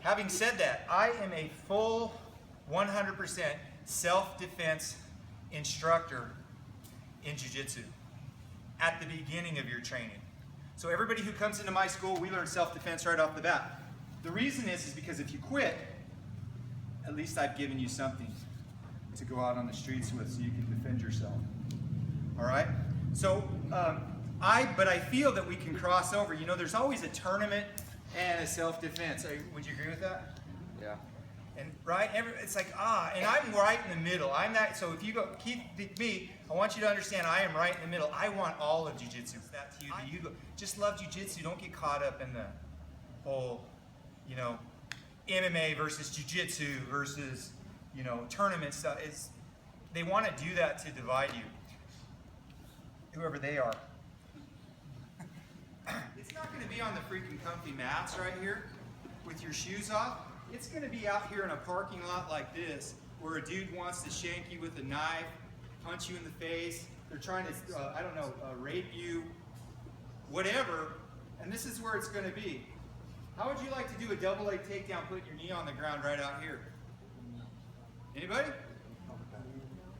Having said that, I am a full 100% self-defense instructor in Jiu Jitsu at the beginning of your training. So everybody who comes into my school, we learn self-defense right off the bat. The reason is because if you quit, at least I've given you something to go out on the streets with so you can defend yourself. All right? So, but I feel that we can cross over. You know, there's always a tournament and a self-defense. Would you agree with that? Yeah. And right, it's like, and I'm right in the middle. I'm that, so if you go, Keith, me, I want you to understand I am right in the middle. I want all of Jiu-Jitsu. That to you, you go, just love Jiu-Jitsu. Don't get caught up in the whole, you know, MMA versus Jiu-Jitsu versus, you know, tournament stuff. They want to do that to divide you, whoever they are. It's not going to be on the freaking comfy mats right here with your shoes off. It's going to be out here in a parking lot like this, where a dude wants to shank you with a knife, punch you in the face. They're trying to, I don't know, rape you, whatever. And this is where it's going to be. How would you like to do a double leg takedown, putting your knee on the ground right out here? Anybody?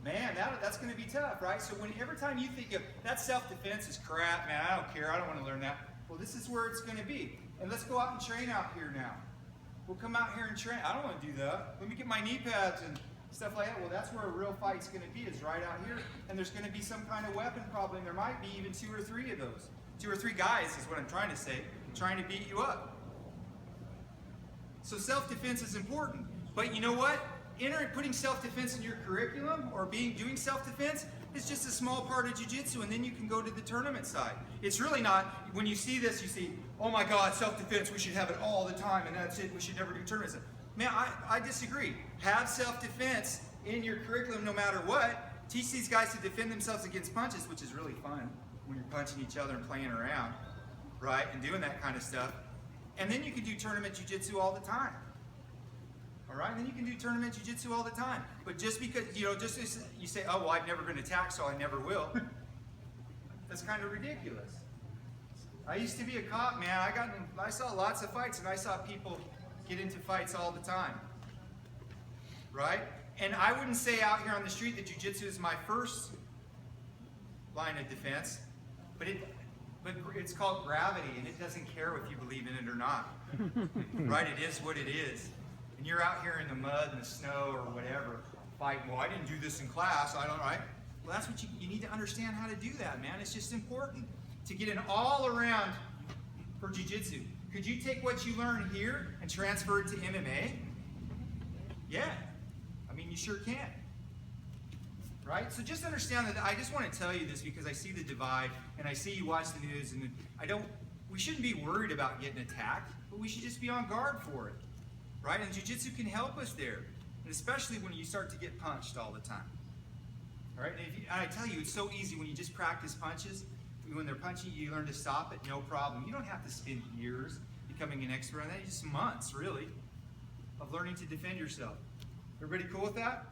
Man, that's going to be tough, right? So every time you think of that self-defense is crap, man, I don't care, I don't want to learn that. Well, this is where it's going to be. And let's go out and train out here now. We'll come out here and train. I don't want to do that. Let me get my knee pads and stuff like that. Well, that's where a real fight's going to be, is right out here. And there's going to be some kind of weapon probably, and there might be even 2 or 3 of those. 2 or 3 guys is what I'm trying to say, trying to beat you up. So self-defense is important. But you know what? Putting self-defense in your curriculum or doing self-defense is just a small part of Jiu-Jitsu, and then you can go to the tournament side. It's really not, when you see this, you see, oh my God, self-defense, we should have it all the time, and that's it, we should never do tournaments. Man, I disagree. Have self-defense in your curriculum no matter what. Teach these guys to defend themselves against punches, which is really fun when you're punching each other and playing around, right, and doing that kind of stuff. And then you can do tournament Jiu-Jitsu all the time. All right, and then you can do tournament Jiu-Jitsu all the time. But just because, you know, just you say, oh, well, I've never been attacked, so I never will. That's kind of ridiculous. I used to be a cop, man. I saw lots of fights, and I saw people get into fights all the time. Right? And I wouldn't say out here on the street that Jiu-Jitsu is my first line of defense, but it's called gravity, and it doesn't care if you believe in it or not. Right? It is what it is. And you're out here in the mud and the snow or whatever, fighting, well, I didn't do this in class, I don't, right? Well, that's what you need to understand how to do that, man. It's just important to get an all-around for Jiu-Jitsu. Could you take what you learn here and transfer it to MMA? Yeah. I mean, you sure can. Right? So just understand that I just want to tell you this because I see the divide and I see you watch the news, and we shouldn't be worried about getting attacked, but we should just be on guard for it. Right? And Jiu-Jitsu can help us there, and especially when you start to get punched all the time. All right? And I tell you, it's so easy when you just practice punches. When they're punching you, you learn to stop it, no problem. You don't have to spend years becoming an expert on that. Just months, really, of learning to defend yourself. Everybody cool with that?